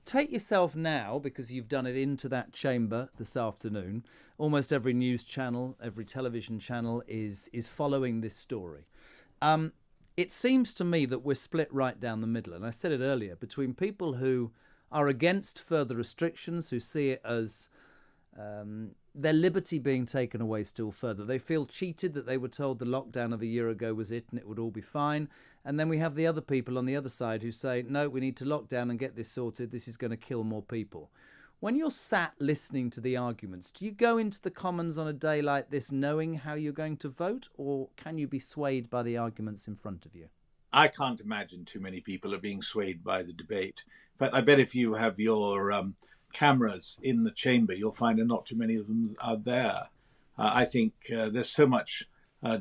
Take yourself now, because you've done it, into that chamber this afternoon. Almost every news channel, every television channel is following this story. It seems to me that we're split right down the middle, and I said it earlier, between people who are against further restrictions, who see it as their liberty being taken away still further. They feel cheated that they were told the lockdown of a year ago was it and it would all be fine. And then we have the other people on the other side who say, no, we need to lock down and get this sorted. This is going to kill more people. When you're sat listening to the arguments, do you go into the Commons on a day like this knowing how you're going to vote, or can you be swayed by the arguments in front of you? I can't imagine too many people are being swayed by the debate. But I bet if you have your cameras in the chamber, you'll find that not too many of them are there. I think there's so much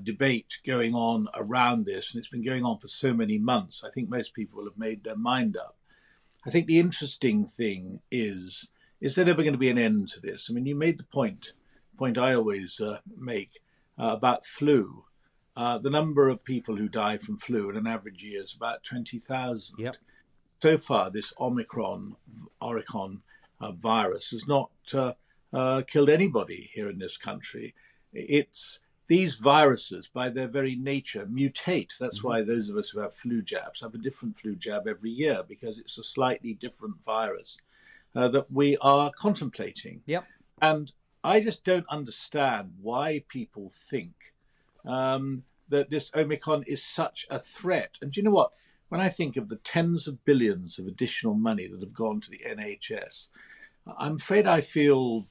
debate going on around this, and it's been going on for so many months. I think most people will have made their mind up. I think the interesting thing is there ever going to be an end to this? I mean, you made the point I always make about flu. The number of people who die from flu in an average year is about 20,000. Yep. So far, this Omicron virus has not killed anybody here in this country. These viruses, by their very nature, mutate. That's why those of us who have flu jabs have a different flu jab every year, because it's a slightly different virus that we are contemplating. Yep. And I just don't understand why people think that this Omicron is such a threat. And do you know what? When I think of the tens of billions of additional money that have gone to the NHS, I'm afraid I feel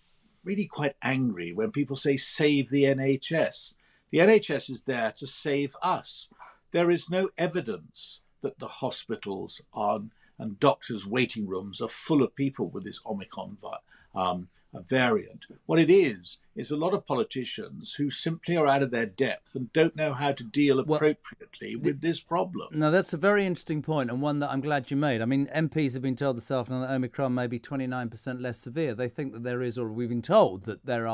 really quite angry when people say save the NHS. The NHS is there to save us. There is no evidence that the hospitals and doctors' waiting rooms are full of people with this Omicron variant. What it is a lot of politicians who simply are out of their depth and don't know how to deal appropriately with this problem. Now, that's a very interesting point, and one that I'm glad you made. I mean, MPs have been told this afternoon that Omicron may be 29% less severe. They think that there is, or we've been told that there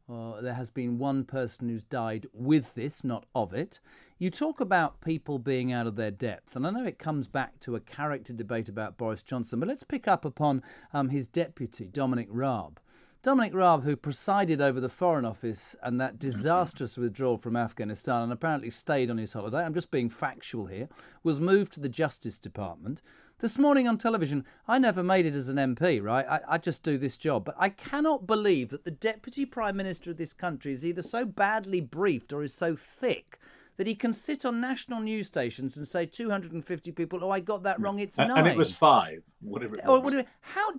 has been one person who's died with this, not of it. You talk about people being out of their depth, and I know it comes back to a character debate about Boris Johnson, but let's pick up upon his deputy, Dominic Raab. Dominic Raab, who presided over the Foreign Office and that disastrous withdrawal from Afghanistan and apparently stayed on his holiday, I'm just being factual here, was moved to the Justice Department. This morning on television, I never made it as an MP, right? I just do this job. But I cannot believe that the Deputy Prime Minister of this country is either so badly briefed or is so thick that he can sit on national news stations and say 250 people, oh, I got that wrong, it's 9. And it was 5, whatever it was.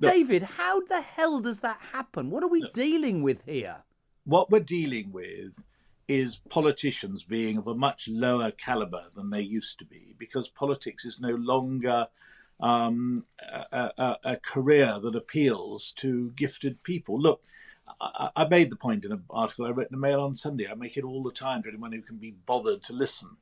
David, how the hell does that happen? What are we dealing with here? What we're dealing with is politicians being of a much lower calibre than they used to be, because politics is no longer a career that appeals to gifted people. Look, I made the point in an article I wrote in the Mail on Sunday. I make it all the time to anyone who can be bothered to listen.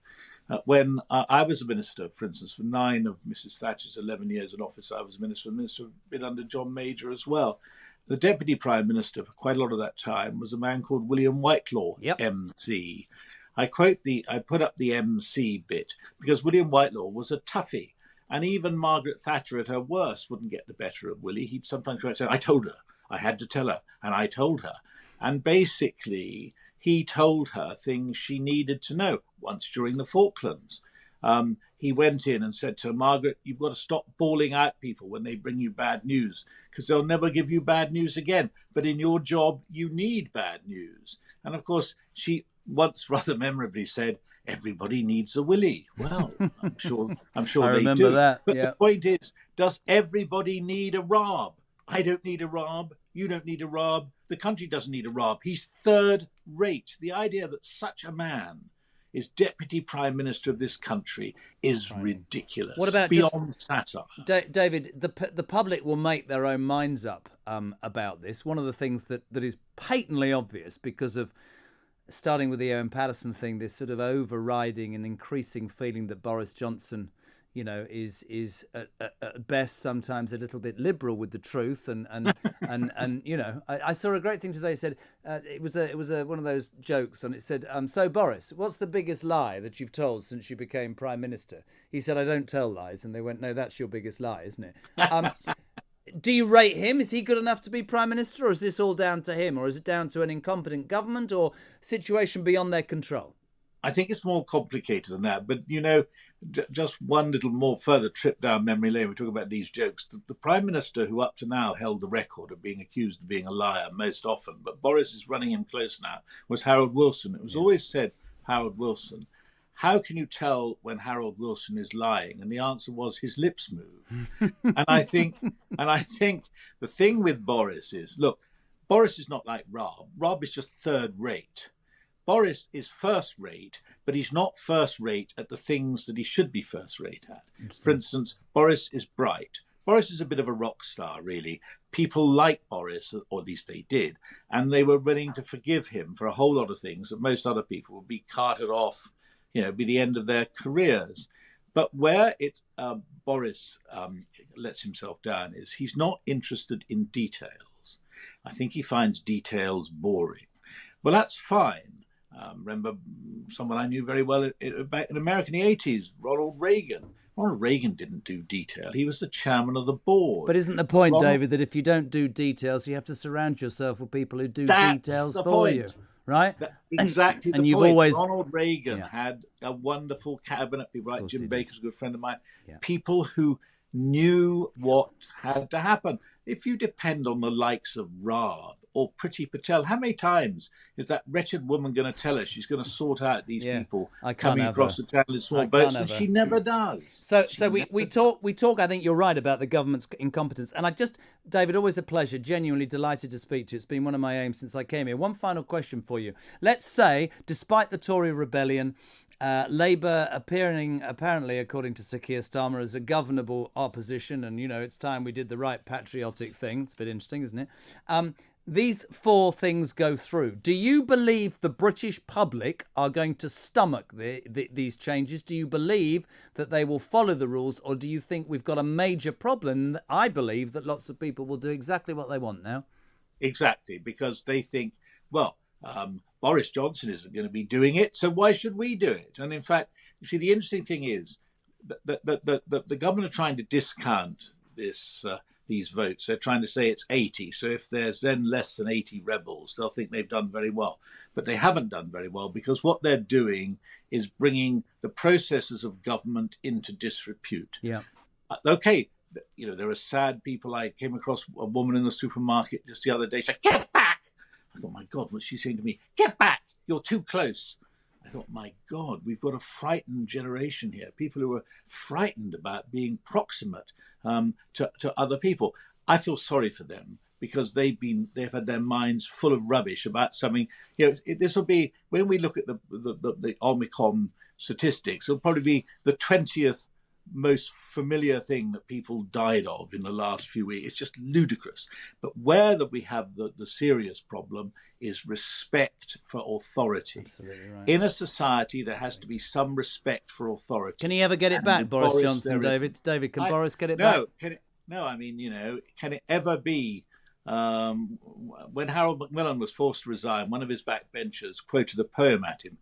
When I was a minister, for instance, for 9 of Mrs. Thatcher's 11 years in office, I was a minister of been under John Major as well. The Deputy Prime Minister for quite a lot of that time was a man called William Whitelaw, MC. I put up the MC bit because William Whitelaw was a toughie. And even Margaret Thatcher at her worst wouldn't get the better of Willie. He'd sometimes say, I told her. I had to tell her, and I told her. And basically, he told her things she needed to know. Once during the Falklands, he went in and said to her, Margaret, you've got to stop bawling out people when they bring you bad news, because they'll never give you bad news again. But in your job, you need bad news. And of course, she once rather memorably said, everybody needs a Willie. Well, I'm sure I they remember do. that. But yeah. The point is, does everybody need a Raab? I don't need a Raab. You don't need a Raab. The country doesn't need a Raab. He's third rate. The idea that such a man is Deputy Prime Minister of this country is ridiculous. What about beyond satire? David, the public will make their own minds up about this. One of the things that is patently obvious, because of starting with the Owen Paterson thing, this sort of overriding and increasing feeling that Boris Johnson, you know, is at best sometimes a little bit liberal with the truth, and you know, I saw a great thing today. It said it was one of those jokes, and it said, so Boris, what's the biggest lie that you've told since you became Prime Minister? He said, I don't tell lies, and they went, no, that's your biggest lie, isn't it? do you rate him? Is he good enough to be Prime Minister, or is this all down to him? Or is it down to an incompetent government or situation beyond their control? I think it's more complicated than that. But, just one little more further trip down memory lane. We talk about these jokes. The Prime Minister who up to now held the record of being accused of being a liar most often, but Boris is running him close now, was Harold Wilson. It was always said, Harold Wilson. How can you tell when Harold Wilson is lying? And the answer was his lips move. and I think the thing with Boris is, look, Boris is not like Rob. Rob is just third rate. Boris is first rate, but he's not first rate at the things that he should be first rate at. For instance, Boris is bright. Boris is a bit of a rock star, really. People like Boris, or at least they did, and they were willing to forgive him for a whole lot of things that most other people would be carted off, be the end of their careers. But where Boris lets himself down is he's not interested in details. I think he finds details boring. Well, that's fine. Remember someone I knew very well back in America in the 80s, Ronald Reagan. Ronald Reagan didn't do detail. He was the chairman of the board. But isn't the point, David, that if you don't do details, you have to surround yourself with people who do details for you, right? Exactly. And you've always... Ronald Reagan had a wonderful cabinet. People like Jim Baker's a good friend of mine. Yeah. People who knew what had to happen. If you depend on the likes of Raab or Priti Patel, how many times is that wretched woman going to tell us she's going to sort out these people coming across the channel in small boats? And she never does. So we talk. I think you're right about the government's incompetence. And David, always a pleasure. Genuinely delighted to speak to you. It's been one of my aims since I came here. One final question for you. Let's say, despite the Tory rebellion, Labour apparently, according to Sir Keir Starmer, as a governable opposition, and it's time we did the right patriotic thing. It's a bit interesting, isn't it? These four things go through. Do you believe the British public are going to stomach these changes? Do you believe that they will follow the rules, or do you think we've got a major problem? I believe that lots of people will do exactly what they want now. Exactly, because they think, Boris Johnson isn't going to be doing it, so why should we do it? And in fact, you see, the interesting thing is that the government are trying to discount these votes. They're trying to say it's 80. So if there's then less than 80 rebels, they'll think they've done very well. But they haven't done very well, because what they're doing is bringing the processes of government into disrepute. Yeah. Okay, there are sad people. I came across a woman in the supermarket just the other day. She said, "Get back!" I thought, my God, what's she saying to me? Get back! You're too close. I thought, my God, we've got a frightened generation here. People who are frightened about being proximate to other people. I feel sorry for them, because they've had their minds full of rubbish about something. This will be, when we look at the Omicron statistics, it'll probably be the 20th most familiar thing that people died of in the last few weeks. It's just ludicrous. But where that we have the serious problem is respect for authority. Absolutely right. In a society, there has to be some respect for authority. Can he ever get it back, Boris Johnson, David? David, can Boris get it back? No, I mean, can it ever be? When Harold Macmillan was forced to resign, one of his backbenchers quoted a poem at him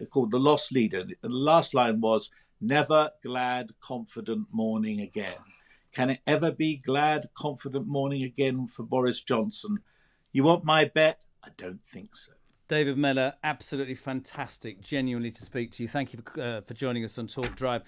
called The Lost Leader. And the last line was, "Never glad, confident morning again." Can it ever be glad, confident morning again for Boris Johnson? You want my bet? I don't think so. David Mellor, absolutely fantastic, genuinely, to speak to you. Thank you for joining us on Talk Drive.